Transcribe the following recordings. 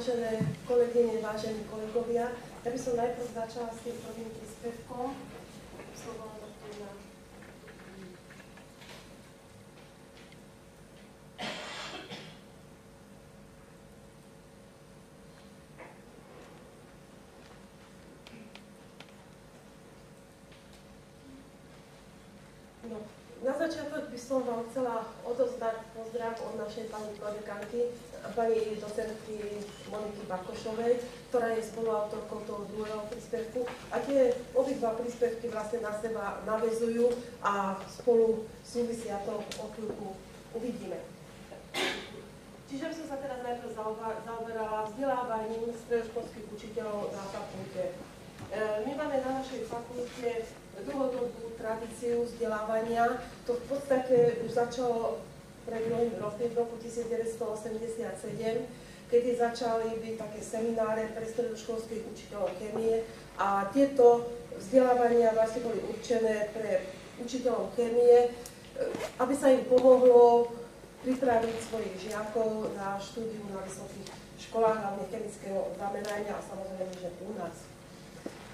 Vážené kolegyne, vážení kolegovia, ja by som najprv začala s tým prvým príspevkom. Na začiatok by som vám chcela odozdať pozdrav od našej pani prodekanky, pani docentky Moniky Bakošovej, ktorá je spoluautorkou toho druhého príspevku. A tie obidva príspevky vlastne na seba naväzujú a spolu súvisia to o chvíľku uvidíme. Čiže by som sa teraz najprv zaoberala vzdelávaním stredoškolských učiteľov na fakulte. My máme na našej fakulte dlhodobú tradíciu vzdelávania. To v podstate už začalo pred mnohými rokmi, v roku 1987, kedy začali byť také semináre pre stredoškolských učiteľov chémie a tieto vzdelávania vlastne boli určené pre učiteľov chémie, aby sa im pomohlo pripraviť svojich žiakov na štúdium na vysokých školách, hlavne chemického zamerania a samozrejme, že u nás.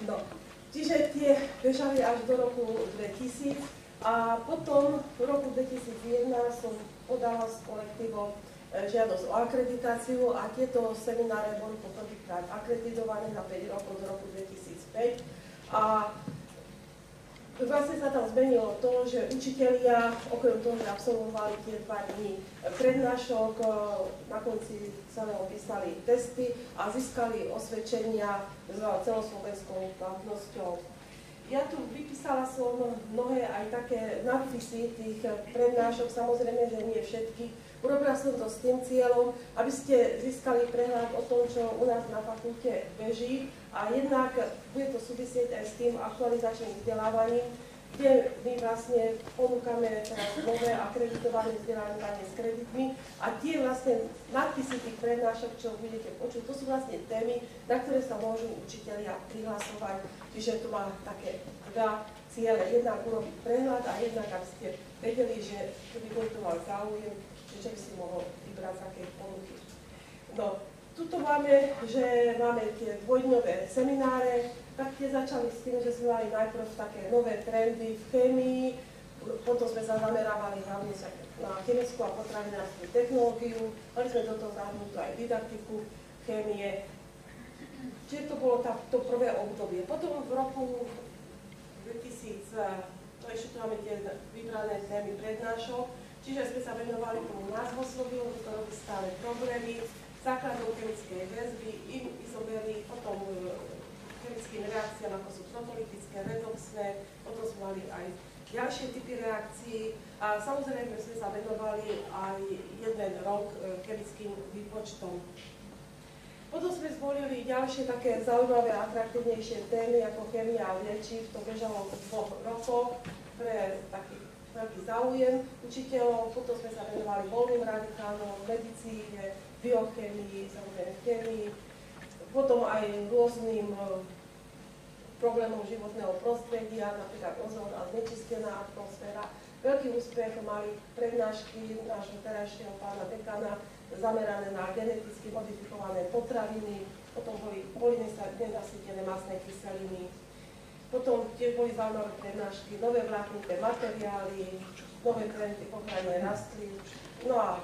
No. Čiže tie bežali až do roku 2000 a potom v roku 2001 som podala s kolektívom žiadosť o akreditáciu a tieto semináre boli poprvýkrát akreditované na 5 rokov do roku 2005. A vlastne sa tam zmenilo to, že učitelia, okrem toho, že absolvovali tie 2 dní prednášok, na konci celého písali testy a získali osvedčenia s celoslovenskou platnosťou. Ja tu vypísala som mnohé aj také nadpisy tých prednášok, samozrejme, že nie všetky. Urobila som to s tým cieľom, aby ste získali prehľad o tom, čo u nás na fakulte beží a jednak bude to súvisieť aj s tým aktualizačným vzdelávaním, kde my vlastne ponúkame teraz nové akreditované vzdelávanie s kreditmi a tie vlastne nadpisy tých prednášok, čo budete počuť, to sú vlastne témy, na ktoré sa môžu učitelia prihlasovať. Čiže to má také 2 ciele. Jednak urobiť prehľad a jednak, aby ste vedeli, že keby niekto mal záujem, že by si mohol vybrať z akej ponuky. No, tuto máme, že máme tie dvojdňové semináre, tak tie začali s tým, že sme mali najprv také nové trendy v chémii, potom sme sa zamerávali hlavne na chemickú a potravinárskú technológiu, mali sme do toho zahrnutú aj didaktiku chémie. Čiže to bolo to prvé obdobie. Potom v roku 2000, to ešte tu máme tie vybrané témy prednášok, čiže sme sa venovali tomu názvosloviu, to robí stále problémy, základom chemickej väzby, izobely, potom chemickým reakciám, ako sú protolytické, redoxné, potom sme mali aj ďalšie typy reakcií a samozrejme sme sa venovali aj 1 rok chemickým výpočtom. Potom sme zvolili ďalšie také zaujímavé a atraktívnejšie témy ako chémia a liečiv, to bežalo v 2 rokoch pre taký veľký záujem učiteľov, potom sme sa venovali voľným radikálom, medicíne, biochémii, samozrejme chémii, potom aj rôznym problémom životného prostredia, napríklad ozón a znečistená atmosféra. Veľký úspech mali prednášky nášho terajšieho pána dekana zamerané na geneticky modifikované potraviny, potom boli polynenasytené mastné kyseliny, potom tiež boli zaujímavé prednášky, nové vláknité materiály, nové trendy ochranné rastlín. No a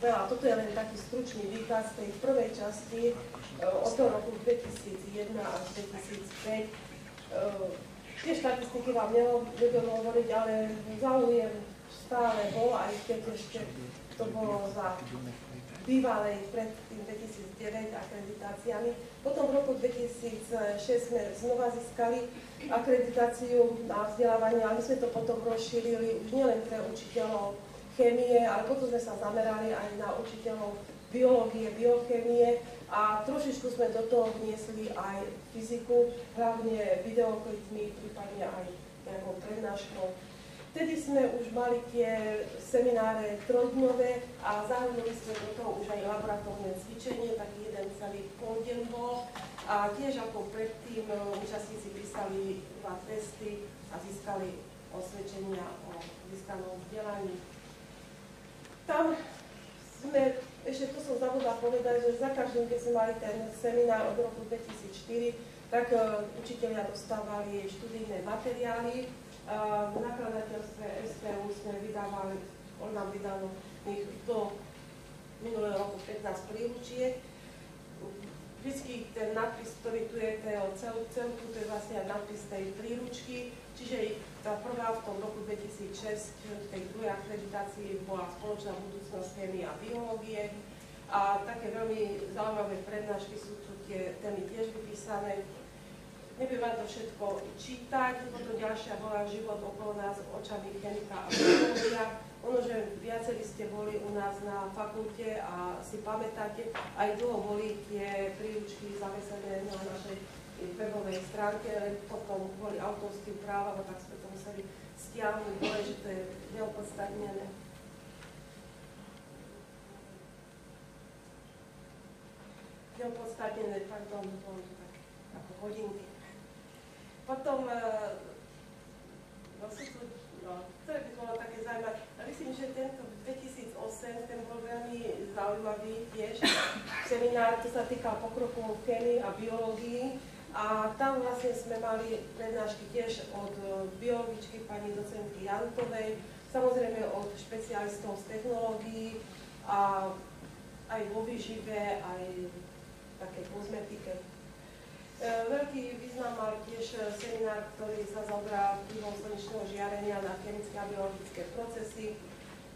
veľa, toto je len taký stručný výkaz tej prvej časti od toho roku 2001 až 2005. Tie štatistiky vám nebudem hovoriť, ale záujem stále bol, aj keď ešte to bolo za bývalej pred tým 2009 akreditáciami. Potom v roku 2006 sme znova získali akreditáciu na vzdelávanie, ale my sme to potom rozšírili už nielen pre učiteľov chémie, ale potom sme sa zamerali aj na učiteľov biológie, biochémie a trošičku sme do toho vniesli aj fyziku, hlavne videoklipmi, prípadne aj nejakou prednáškou. Vtedy sme už mali tie semináre 3-dňové a zahrnuli sme do toho už aj laboratórne cvičenie, taký jeden celý poldeň bol a tiež ako predtým účastníci písali 2 testy a získali osvedčenia o získanom vzdelaní. Tam ešte to som zabudla povedať, že za každým, keď sme mali ten seminár od roku 2004, tak učitelia dostávali študijné materiály. V nakladateľstve SPU sme vydávali, on nám vydalo do minulého roku 15 príručiek. Vždycky ten nadpis, ktorý tu je o celku, to je vlastne nadpis tej príručky, čiže tá prvá v tom roku 2006, v tej druhej akreditácii bola spoločná budúcnosť chémie a biológie a také veľmi zaujímavé prednášky sú tu tie témy tiež vypísané. Nebudem vám to všetko čítať, potom ďalšia bola život okolo nás očami chemika a biológia. Ono, že viacerí ste boli u nás na fakulte a si pamätáte, aj dlho boli tie príručky zavesené na našej webovej stránke, ale potom boli autorským právom, tak sme to museli stiahnuť, bolo, že to je neopodstatnené. Neopodstatnené, pardon, bolo to tak ako hodinky. Potom, to by bolo také zaujímavé. A myslím, že tento 2008, ten bol veľmi zaujímavý tiež seminár, to sa týka pokroku v chémii a biológii. A tam vlastne sme mali prednášky tiež od biologičky pani docentky Jantovej, samozrejme od špecialistov z technológií a aj vo výžive, aj v takej kozmetike. Veľký význam mal tiež seminár, ktorý sa zaoberá vplyvom slnečného žiarenia na chemické a biologické procesy.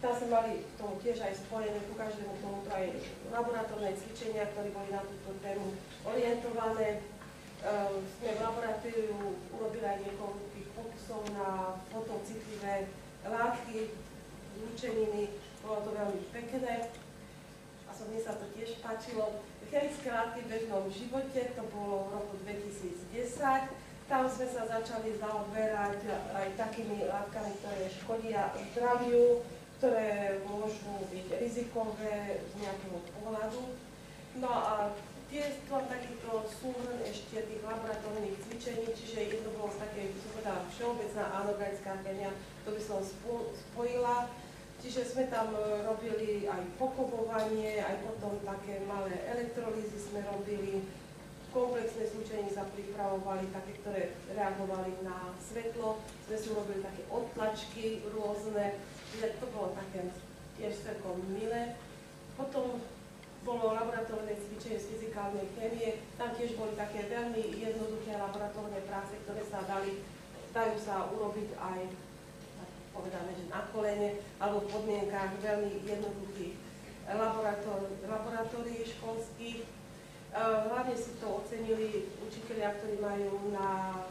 Tam sme mali k tomu tiež aj spojené ku každému tomuto aj laboratórne cvičenia, ktoré boli na túto tému orientované. Sme v laboratóriu urobili aj niekoľko tých pokusov na fotocitlivé látky, zlúčeniny. Bolo to veľmi pekné. A mne sa to tiež páčilo. Chemické látky v bežnom živote, to bolo v roku 2010. Tam sme sa začali zaoberať aj takými látkami, ktoré škodia zdraviu, ktoré môžu byť rizikové z nejakého pohľadu. No a tiež tu mám takýto súhrn ešte tých laboratórnych cvičení, čiže jedno bolo z takej, všeobecná anorganická chémia, to by som spojila. Čiže sme tam robili aj pokovovanie, aj potom také malé elektrolízy sme robili, komplexné zlúčenie sa pripravovali, také, ktoré reagovali na svetlo. Sme si urobili také odtlačky rôzne, čiže to bolo také tiež celkom milé. Potom bolo laboratórne cvičenie z fyzikálnej chémie, tam tiež boli také veľmi jednoduché laboratórne práce, ktoré sa dajú sa urobiť aj povedané, že na kolene, alebo v podmienkách veľmi jednoduchých laboratórií školských. Hlavne si to ocenili učitelia, ktorí majú na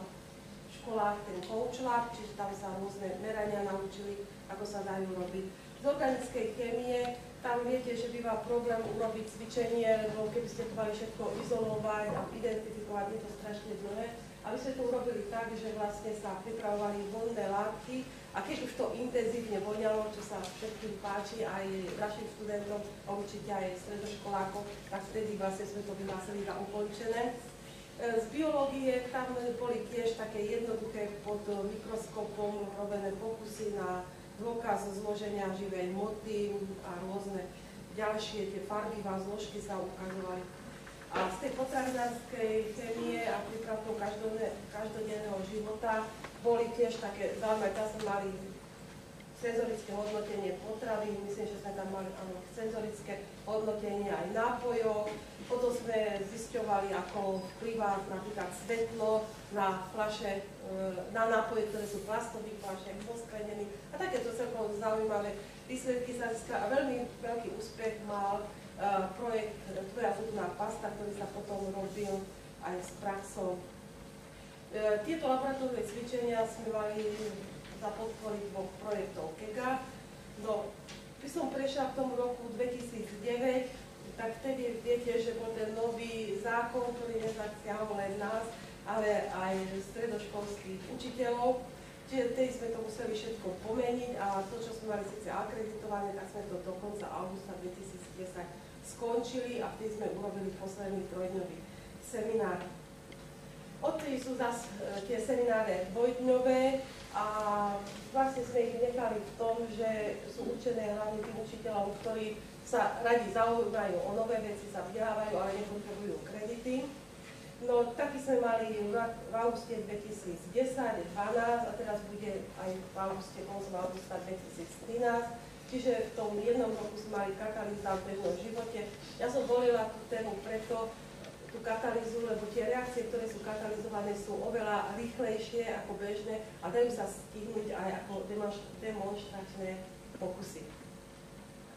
školách ten coach lab, čiže tam sa rôzne merania naučili, ako sa dajú robiť. Z organickej chémie, tam viete, že býva problém urobiť cvičenie, lebo keby ste to mali všetko izolovať a identifikovať, je to strašne dlhé. A my sme to urobili tak, že vlastne sa pripravovali vonné látky a keď už to intenzívne voňalo, čo sa všetkým páči, aj našim študentom, a určite aj stredoškolákom, tak vtedy vlastne sme to vyhlásili za ukončené. Z biológie tam boli tiež také jednoduché pod mikroskopom robené pokusy na dôkaz zloženia živej hmoty a rôzne ďalšie tie farbivá zložky sa ukazovali. A z tej potravinárskej chémie a prípravkov každodenného života boli tiež také zaujímavé, tam sme mali senzorické hodnotenie potravín, myslím, že sme tam mali senzorické hodnotenie aj nápojov. Potom sme zisťovali, ako vplyvá napríklad svetlo na fľaše, na nápoje, ktoré sú v plastových fľašiach, posklenených. A takéto celkom zaujímavé výsledky sa získali. A veľmi veľký úspech mal projekt Tvoja zubná pasta, ktorý sa potom robil aj s praxou. Tieto laboratórne cvičenia sme mali za podpory dvoch projektov KEGA. No, by som prešla v tom roku 2009, tak vtedy viete, že bol ten nový zákon, ktorý nezasiahol len nás, ale aj stredoškolských učiteľov. Čiže vtedy sme to museli všetko pomeniť a to, čo sme mali síce akreditované, tak sme to do konca augusta 2010 skončili a vtedy sme urobili posledný trojdňový seminár. Odtedy sú zase tie semináre dvojdňové a vlastne sme ich nechali v tom, že sú určené hlavne tým učiteľom, ktorí sa radi zaujímajú o nové veci, sa vzdelávajú, ale nepotrebujú kredity. No, taký sme mali v auguste 2010, 2012 a teraz bude aj v auguste, koncom augusta 2013. Čiže v tom jednom roku sme mali katalýzu v bežnom živote. Ja som volila tú tému preto, tú katalýzu, lebo tie reakcie, ktoré sú katalizované, sú oveľa rýchlejšie ako bežné a dajú sa stihnúť aj ako demonstračné pokusy.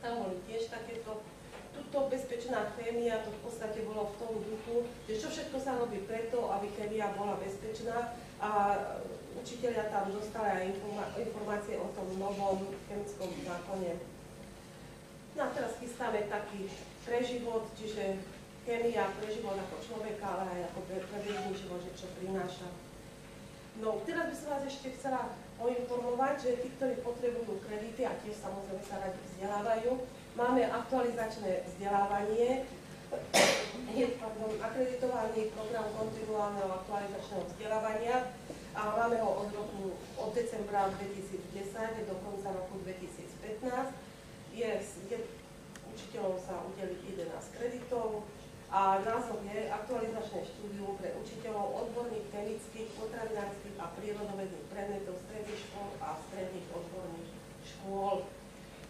Tam boli tiež takéto. Tuto bezpečná chémia, to v podstate bolo v tom duchu, že čo všetko sa robí preto, aby chémia bola bezpečná a učitelia tam dostali aj informácie o tom novom chemickom zákone. No a teraz chystáme taký pre život, čiže chémia pre život ako človeka, ale aj ako pre bežný život, že čo prináša. No, teraz by som vás ešte chcela poinformovať, že tí, ktorí potrebujú kredity a tiež samozrejme sa radi vzdelávajú, máme aktualizačné vzdelávanie, je akreditovaný program kontinuálneho aktualizačného vzdelávania a máme ho od decembra 2010 do konca roku 2015. Učiteľom sa udeliť 11 kreditov a názov je aktualizačné štúdium pre učiteľov odborných chemických, potravinárskych a prírodovedných predmetov stredných škôl a stredných odborných škôl.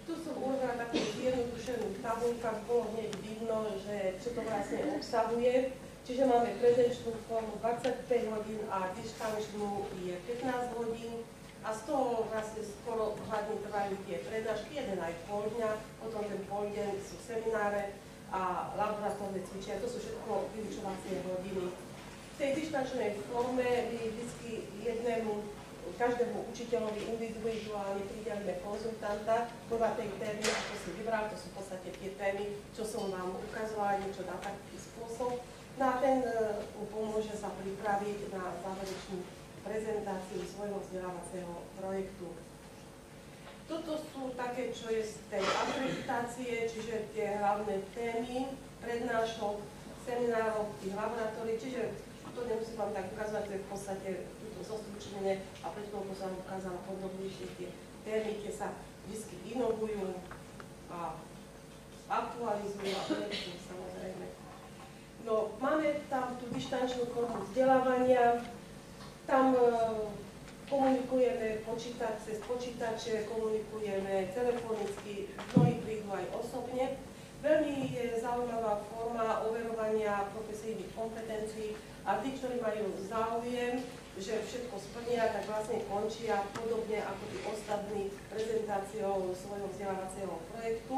Tu som urobená takú zjednodušenú tabuľku, aby bolo hneď vidno, že čo to vlastne obsahuje. Čiže máme prezenčnú formu 25 hodín a dištančnú je 15 hodín. A z toho vlastne skoro 2 dní trvajú tie prednášky, jeden aj pol dňa, potom ten pol deň sú semináre a laboratórne cvičenia, to sú všetko vyučovacie hodiny. V tej dištančnej forme my vždy každému učiteľovi individuálne pridelíme konzultanta podľa tej témy, ako si vybral, to sú v podstate tie témy, čo som vám ukazovala, niečo na taký spôsob. No a ten pomôže sa pripraviť na záverečnú prezentáciu svojho vzdelávacieho projektu. Toto sú také, čo je z tej akreditácie, čiže tie hlavné témy, prednášok, seminárov, tých laboratórií, čiže to nemusím vám tak ukázať, to je v podstate zostručnené a pred chvíľkou som vám ukázala podrobnejšie tie témy, tie sa vždy inovujú a aktualizujú a projektujú samozrejme. No, máme tam tú dištančnú formu vzdelávania, tam komunikujeme cez počítače, komunikujeme telefonicky, mnohí prídu aj osobne. Veľmi je zaujímavá forma overovania profesijných kompetencií a tí, ktorí majú záujem, že všetko splnia, tak vlastne končia podobne ako tí ostatní prezentáciou svojho vzdelávacieho projektu.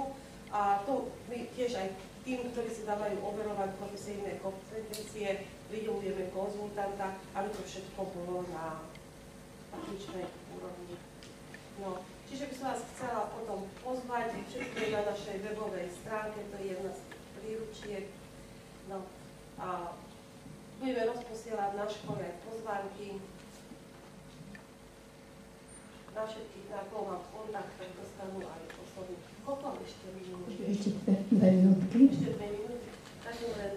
A to my tiež aj tým, ktorí si dávajú overovať profesijné kompetencie, pridelujeme konzultanta, aby to všetko bolo na patričnej úrovni. No, čiže by som vás chcela potom pozvať, všetko je na našej webovej stránke, to je jedna z príručiek. No, a budeme rozposielať na škole pozvánky. Na všetkých, na koho mám kontakt, tak dostanú aj osobný. Koľko mám ešte minút? Ešte 2 minútky. Ešte 2 minúty. Takže len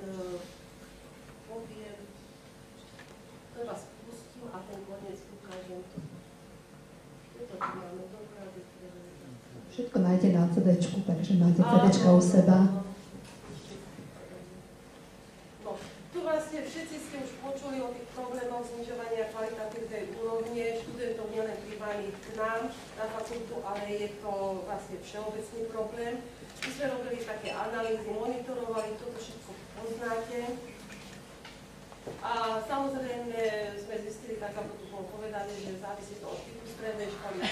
poviem, to vás pustím a ten koniec ukážem. To máme dobré. Všetko nájde na CD-čku, takže máte CD-čka u seba. No, tu vlastne všetci ste už počuli o tých problémoch znižovania kvalitatívnej úrovne študentov nielen príjmaných k nám na fakultu, ale je to vlastne všeobecný problém. My sme robili také analýzy, monitorovali, toto všetko poznáte. A samozrejme sme zistili, tak ako tu bolo povedané, že závisí to od typu strednej školy,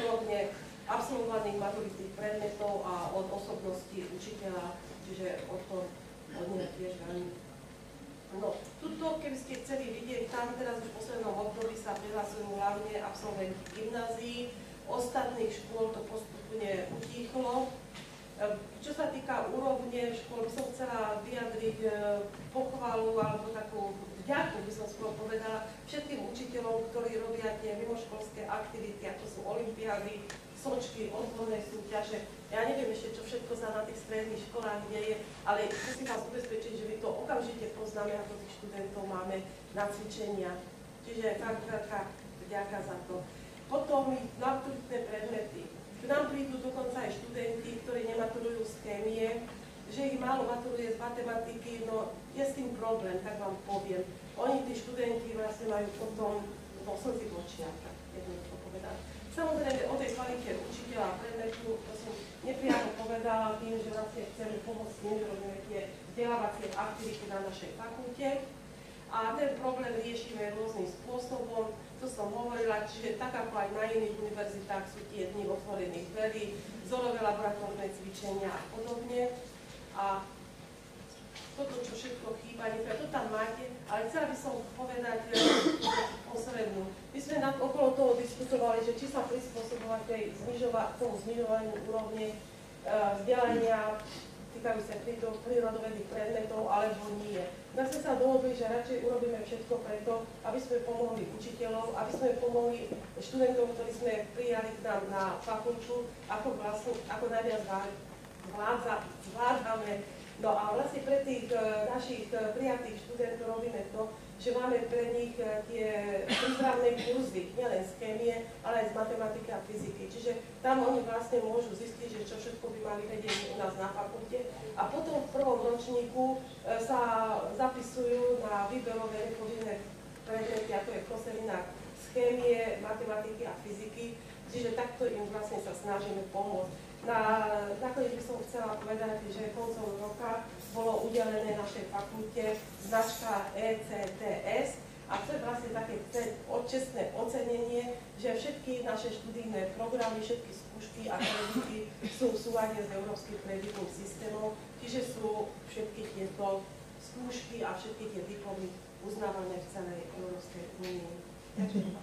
úrovne absolvovaných maturitných predmetov a od osobnosti učiteľa, čiže od nej tiež veľmi. No, tuto, keby ste chceli vidieť, tam teraz už v poslednom období sa prihlasujú hlavne absolventi gymnázií, ostatných škôl to postupne utíchlo. Čo sa týka úrovne škôl, by som chcela vyjadriť pochvalu alebo takú vďaku, by som skôr povedala, všetkým učiteľom, ktorí robia tie mimoškolské aktivity, ako sú olympiády, sočky, odborné súťaže. Ja neviem ešte, čo všetko sa na tých stredných školách deje, ale musím vás ubezpečiť, že my to okamžite poznáme, ako tých študentov máme na cvičenia. Čiže fakt veľká vďaka za to. Potom maturitné predmety. K nám prídu dokonca aj študenti, ktorí nematurujú z chémie, že ich málo maturuje z matematiky, no je s tým problém, tak vám poviem. Oni, tí študenti, vlastne majú potom slzy v očiach, jednoducho povedať. Samozrejme, o tej kvalite učiteľa a predmetu, to som nepriamo povedala tým, že vlastne chceme pomôcť tým, že robíme tie vzdelávacie aktivity na našej fakulte. A ten problém riešime rôznym spôsobom, to som hovorila, čiže tak ako aj na iných univerzitách sú tie dni otvorených dverí, vzorové laboratórne cvičenia a podobne. A toto, čo všetko chýba, to tam máte, ale chcela by som povedať poslednú. My sme okolo toho diskutovali, že či sa prispôsobovať tomu znižovaniu úrovne vzdelania týkajúce prírodovedných predmetov, alebo nie. Tak sme sa dohodli, že radšej urobíme všetko preto, aby sme pomohli učiteľov, aby sme pomohli študentom, ktorí sme prijali k nám na fakultu, ako najviac zvládame. No a vlastne pre tých našich prijatých študentov robíme to, že máme pre nich tie prípravné kurzy, nielen z chémie, ale aj z matematiky a fyziky. Čiže tam oni vlastne môžu zistiť, že čo všetko by mali vedieť u nás na fakulte. A potom v prvom ročníku sa zapisujú na výberové nepovinné predmety, ako je koselina z chémie, matematiky a fyziky. Čiže takto im vlastne sa snažíme pomôcť. Nakoniec by som chcela povedať, že koncom roka bolo udelené našej fakulte značka ECTS a to je vlastne také odčestné ocenenie, že všetky naše študijné programy, všetky skúšky a kredity sú v súlade s európskym kreditným systémom, čiže sú všetky tieto skúšky a všetky tie diplomy uznávané v celej Európskej únii. Ďakujem.